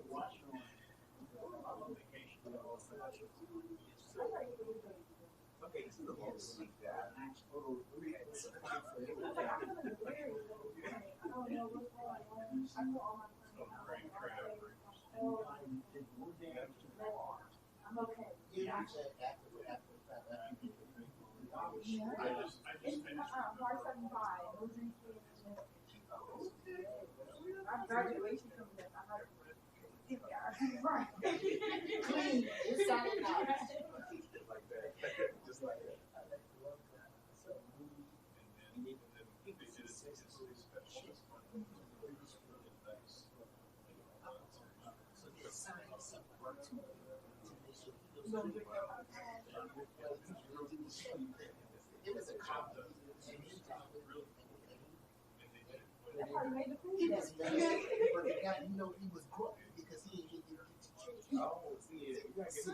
watch on. I'm on vacation, you know, also. Okay, this is the longest week that we had support for I'm okay. Yeah, after I just finished. Our graduation comes up. I'm like, right. Clean inside and out. Like that. Just like that. And then they did a 6 special. So the science worked to it was a compliment. He was mad, but the guy, you know, he was broke because he didn't get to church. Oh, see, you gotta get to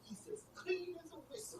he says, clean as a whistle.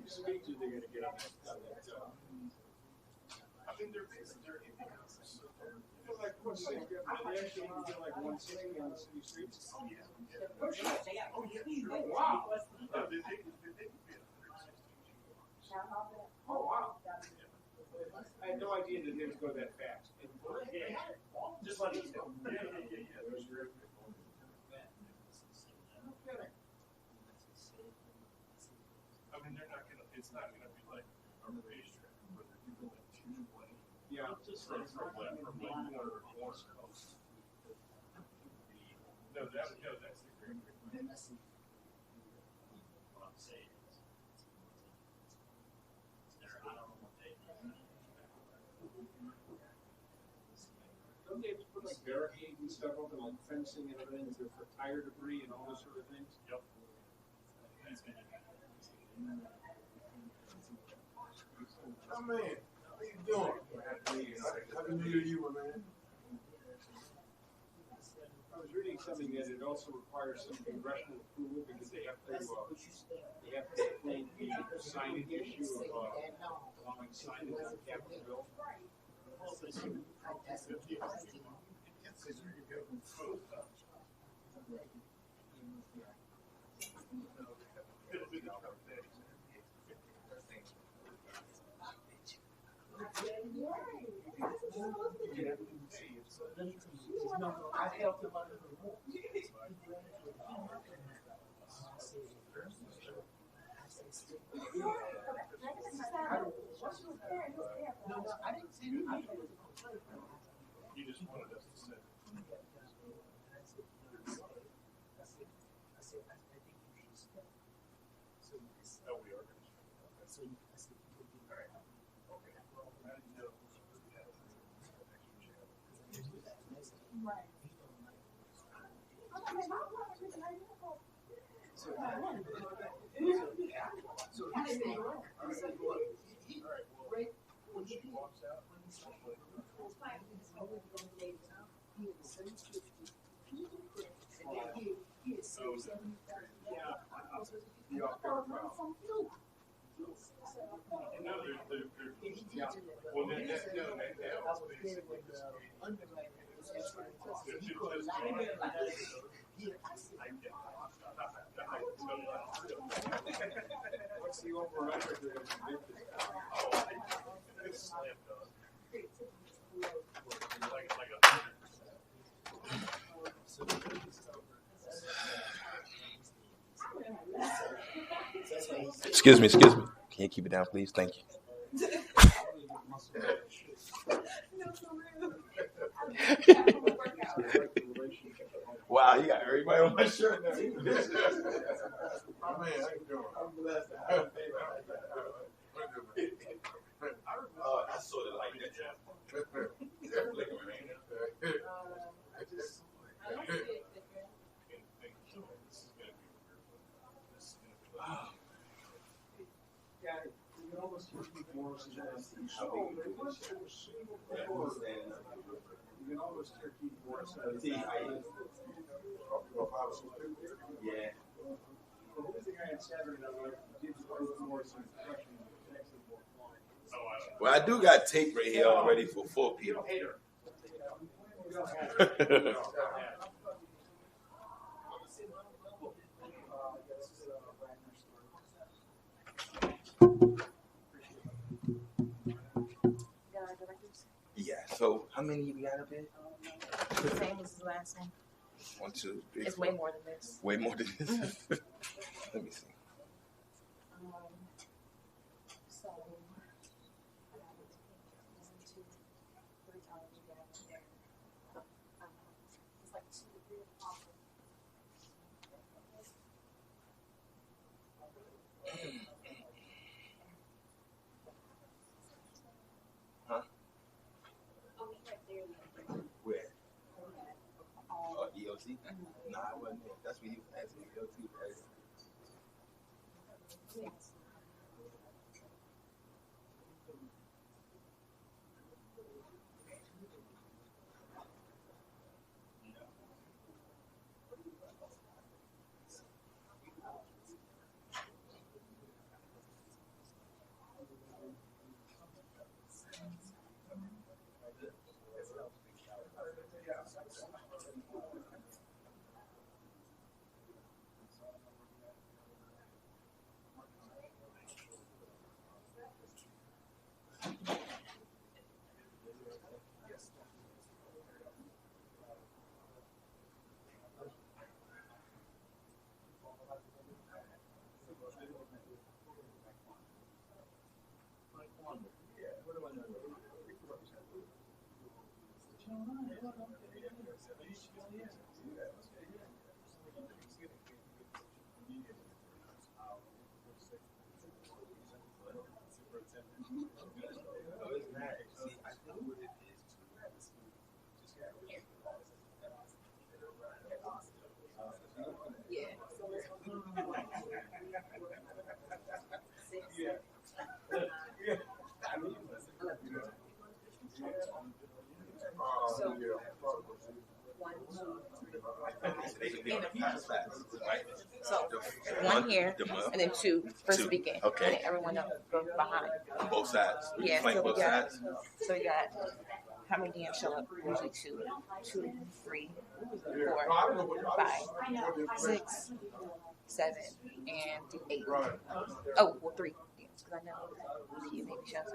Speak to they're going to get on that. I think they're like 160. They actually want to get like 160 on the city streets. Oh yeah. Oh yeah. Wow. Oh wow. I had no idea that they would go that fast. Just like you know. Yeah. There's your. I mean, they're not gonna. It's not gonna be like a racetrack where they're doing like 220. Yeah, just from like corner to coast. No, that's the great. What I'm saying is, I don't know what they. Don't they have to put like barricades and stuff up and like fencing and everything for tire debris and all those sort of things? Yep. Oh man, how you doing? Happy New Year to you, my man. I was reading something that it also requires some congressional approval because they have to approve the signage issue of allowing signage on Capitol Hill. I helped him under the wall. No, I didn't say anything. You just wanted us to say. Oh, we are. Excuse me. Can you keep it down, please? Thank you. Wow, you got everybody on my shirt now. Oh, man, how you doing? I'm blessed. I sort of like that. Well, I do got tape right here already for 4 people. Yeah, so how many you got up here? Same as the last one. 1, 2, 3. It's way more than this. Way more than this? Let me see. So, 1, 2, 3 times you got there. It's like 2 to 3 o'clock. Huh? Where? EOC? Nah, I wasn't there. That's what he was asking. EOC was asking. So 1 here, and then 2 for speaking. Okay. And then everyone else goes behind. On both sides. Yeah. Playing So both we got. sides. So we got how many DMs show up? Usually 2, 3, 4, 5, 6, 7, and 8. Oh, well, 3 DMs because I know he maybe shows up.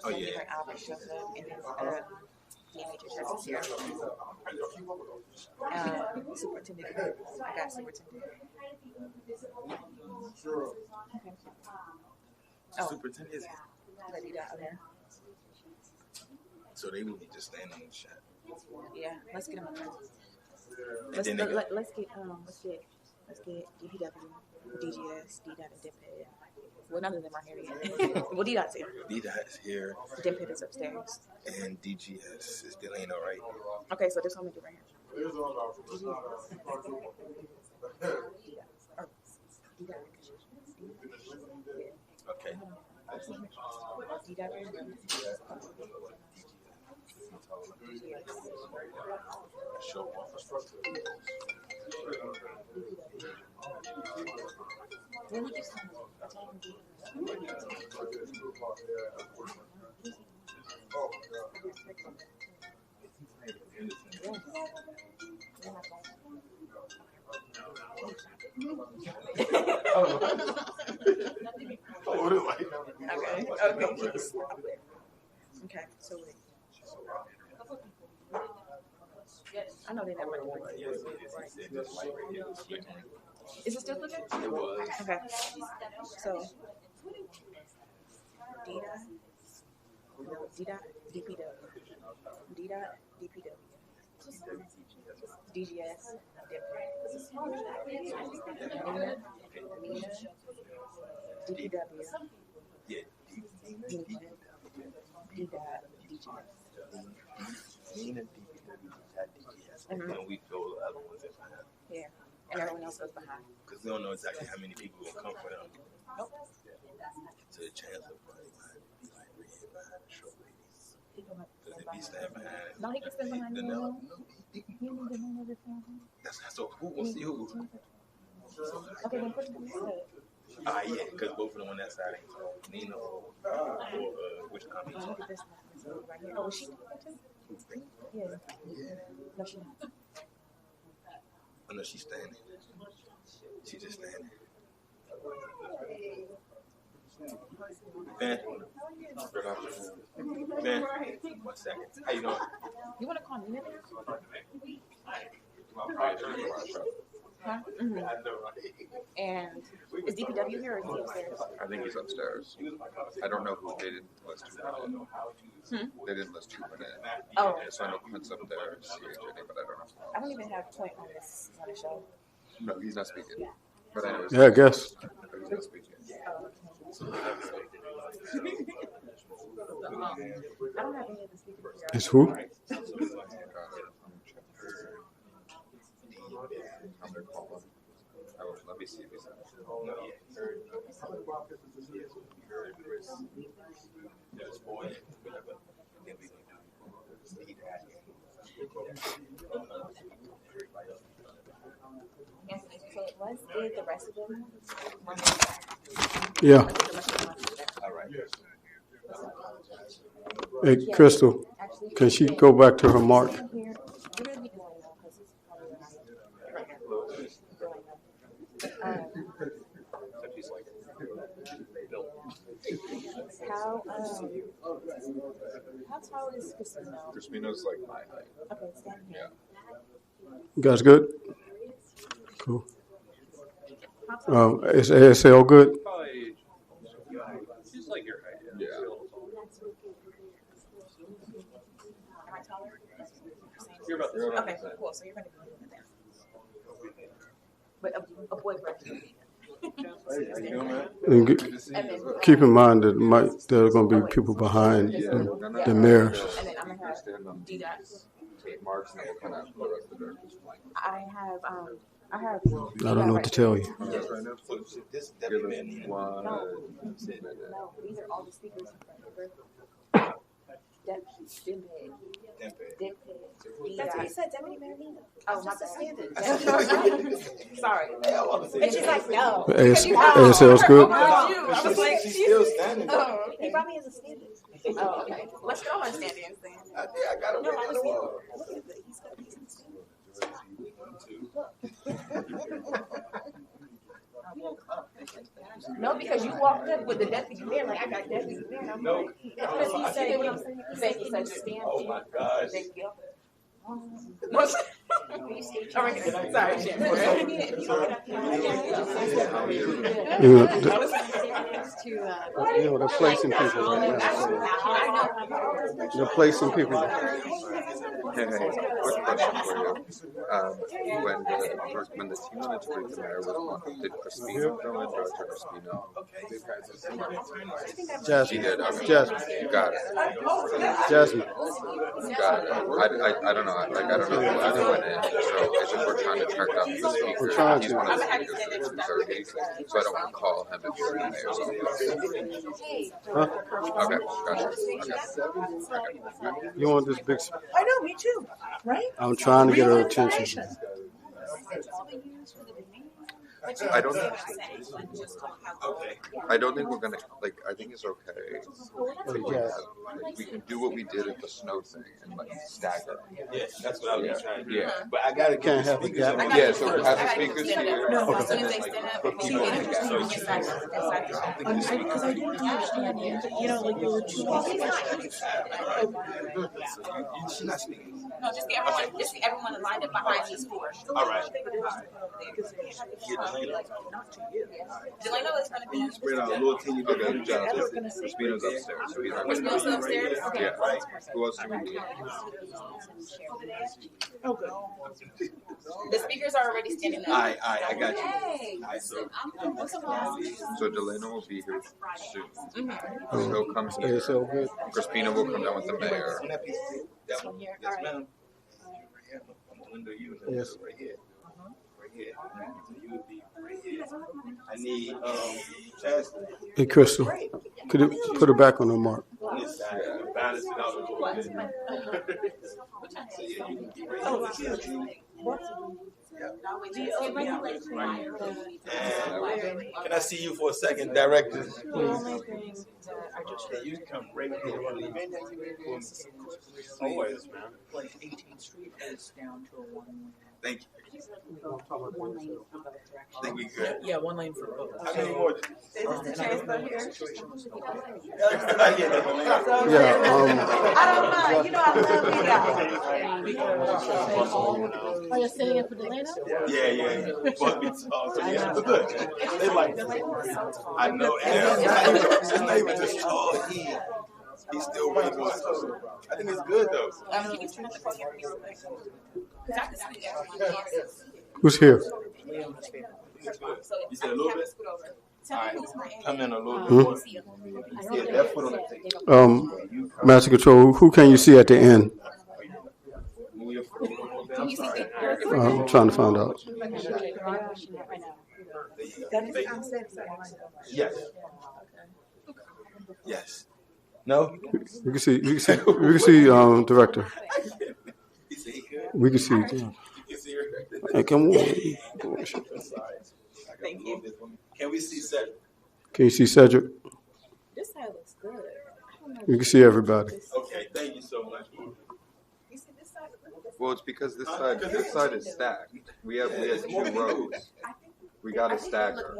Oh, yeah. Different Albert shows up, and then DMH is here. Superintendent. I got superintendent. Okay. Oh, Superintendent is let me out there. so they really just stand in the shot. Yeah, let's get them. And then they go, Let's get DPW, DGS, DDOT, and DIMPED. Well, none of them are here yet. Well, DDOT's here. DDOT is here. DIMPED is upstairs. And DGS is Delano, right? Okay, so this one we do right here. Okay. Sure. Okay, so wait. I know they never went. Is it still clicking? It was. Okay. So DDOT, DPW, DDOT, DPW, DGS, DPW, Yeah. DDOT, DGS. And we fill the other ones in behind. Yeah, and everyone else goes behind. Because we don't know exactly how many people will come for them. Nope. So the chance of probably like being behind the short ladies. Because if he stand behind. No, he can stand behind the me. no. That's so who will see who? Okay, then push them aside. Yeah, because both of them on that side ain't tall. Nino or which company? Oh, look at this one right here. Oh, was she doing that too? Yeah. No, she not. Oh no, she's standing. She's just standing. Ben. Ben. 1 second. How you doing? You want to call me? Huh? Mm-hmm. And is DPW here or is he upstairs? I think he's upstairs. I don't know who they didn't list who went in. They didn't list who went in. Oh. So I know Clint's up there, CHA, but I don't know. I don't even have Point on this on the show. No, he's not speaking. But I know Yeah, I guess. he's not speaking. I don't have any of the speakers here. It's who? Let me see if he's So let's get the rest of them. Yeah. All right. Hey, Crystal, can she go back to her mark? How tall is Crispino? Crispino's like my height. Okay, stand here. You guys good? Cool. Is ASL good? Probably, she's like your height. Yeah. Am I taller? You're about the Okay, cool. So you're going to be doing it there. But a boyfriend. And keep in mind that there are going to be people behind the mirrors. And then I'm going to have DDOT. Marks and we'll kind of the rest of the I have I don't know what to tell you. This deputy one. No, these are all the speakers. That's what you said, Deputy Mayor Nina. Oh, my bad. Sorry. And she's like, no. ASL's good? I was like, she's still standing. Oh, he brought me as a student. Oh, okay. Let's go on stand dance then. I got him right on the wall. No, because you walked up with the deputy mayor, like, I got deputy mayor. I'm like, because he said, what I'm saying. Thank you, Cedric. Oh my gosh. Thank you. All right, sorry, they're placing people right now. They're placing people. Hey, quick question for you. When the team wanted to bring the mayor, did Crispino go in, Director Crispino? Jasmine. She did. Okay. Jasmine. Got it. Jasmine. Got it. I don't know. Like, I don't know who else went in. So it's just we're trying to track down the speaker. We're trying He's to. one of the speakers for the 2:30, so I don't want to call him if he's in the mayor's office. Huh? Okay, gotcha. Okay. You want this big? I know, me too. Right? I'm trying to get her attention. I don't think we're gonna like. I think it's okay. We can do what we did at the snow thing and like stagger. Yes, that's what I was trying to do. Yeah. But I gotta Can't have a gap. Yeah. So have the speakers here. Because I didn't understand it. You know, like there were two. She's not speaking. No, just get everyone lined up behind these four. All right. Delano is going to be. Spread out a little teeny bit of Crispino's upstairs. So he's Crispino's upstairs? Okay. Yeah. Who else do we need? Oh, good. The speakers are already standing up. I got you. So Delano will be here soon. Mm-hmm. So he'll come here. It's so good. Crispino will come down with the mayor. Yes, ma'am. Yes. Right here. Right here. You would be right here. I need Chastity. Hey, Crystal, could you put her back on her mark? On this side. Balance it out a little bit. So yeah, you can be right here. Can I see you for a second, Director? Please. You come right here. Always, man. Like 18th Street is down to a one-way. Thank you. One lane for both I directions. think we good. Yeah, one lane for both. How many more? Is this the transfer here? Yeah. I don't know. You know, I love you guys. Are you sitting in for Delano? Yeah. But it's good. They like it. I know. And it's not even just tall. He's still way more tall. I think it's good though. Who's here? You said a little bit? All right. Come in a little bit Hmm? more. Yeah, that foot on the table. Master Control, who can you see at the end? Move your foot a little more down. I'm trying to find out. Yes. Yes. No? You can see Director. We can see. Hey, come on. Thank you. Can we see Cedric? Can you see Cedric? This side looks good. You can see everybody. Okay, thank you so much. Well, it's because this side is stacked. We have 2 rows. We got to stagger.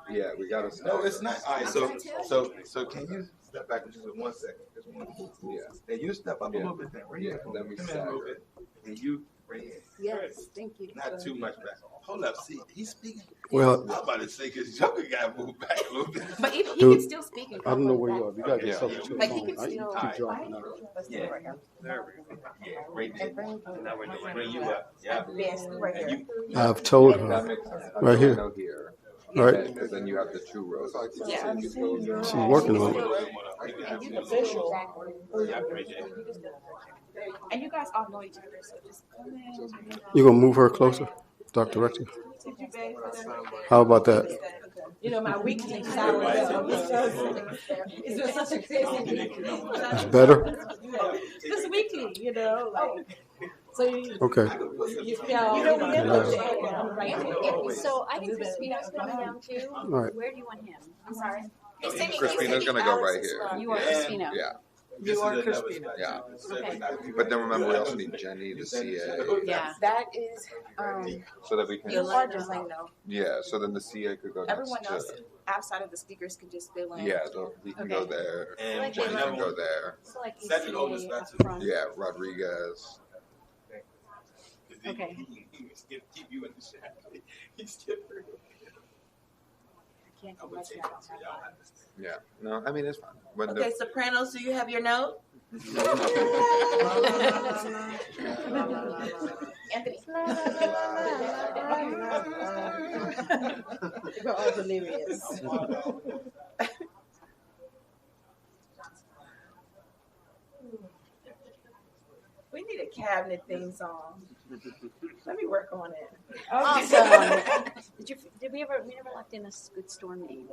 Yeah, we got to stagger. No, it's not. All right, so can you step back just for 1 second? Just one. Yeah. And you step up a little bit then. Right here. Then we Come in a stagger. little bit. And you right here. Yes, thank you. Not too much back. Hold up. See, he's speaking. Well, I'm about to say because Joker got to move back a little bit. But he Dude, can still speak. I don't know where you are. You gotta get Yeah. something to your Like, he phone. can I still- keep dropping out. Yeah. There we go. Yeah, right there. Now we're going to bring you up. Yeah. Yes, right And here. you, I've told That her. makes sense. Right here. Delano here. Right. And then you have the 2 rows. Yeah. She's working on it. Yeah, right there. And you guys all know each other, so just come in. You gonna move her closer, Dr. Director? How about that? You know, my weekly shower. It's been such a crazy. That's better? Just weekly, you know, like. So you Okay. You feel, So I think Crispino's coming down too. All right. Where do you want him? I'm sorry. Crispino's going to go right here. You are Crispino. Yeah. You or Christina. Yeah. Okay. But then remember, we also need Jenny, the CA. Yeah. That is, So that we can. Yolanda know. Yeah, so then the CA could go Everyone next else to. outside of the speakers could just fill in. Yeah, he can go there. And Jenny can go there. So like second oldest ECA back to up front. Yeah, Rodriguez. Okay. He keep you in the shadow. He's different. I can't imagine I don't have that. Yeah, no, I mean it's fine. When Okay, Sopranos, do you have your note? Anthony. You're all delirious. We need a cabinet theme song. Let me work on it. Awesome. Did we never locked in a good storm name?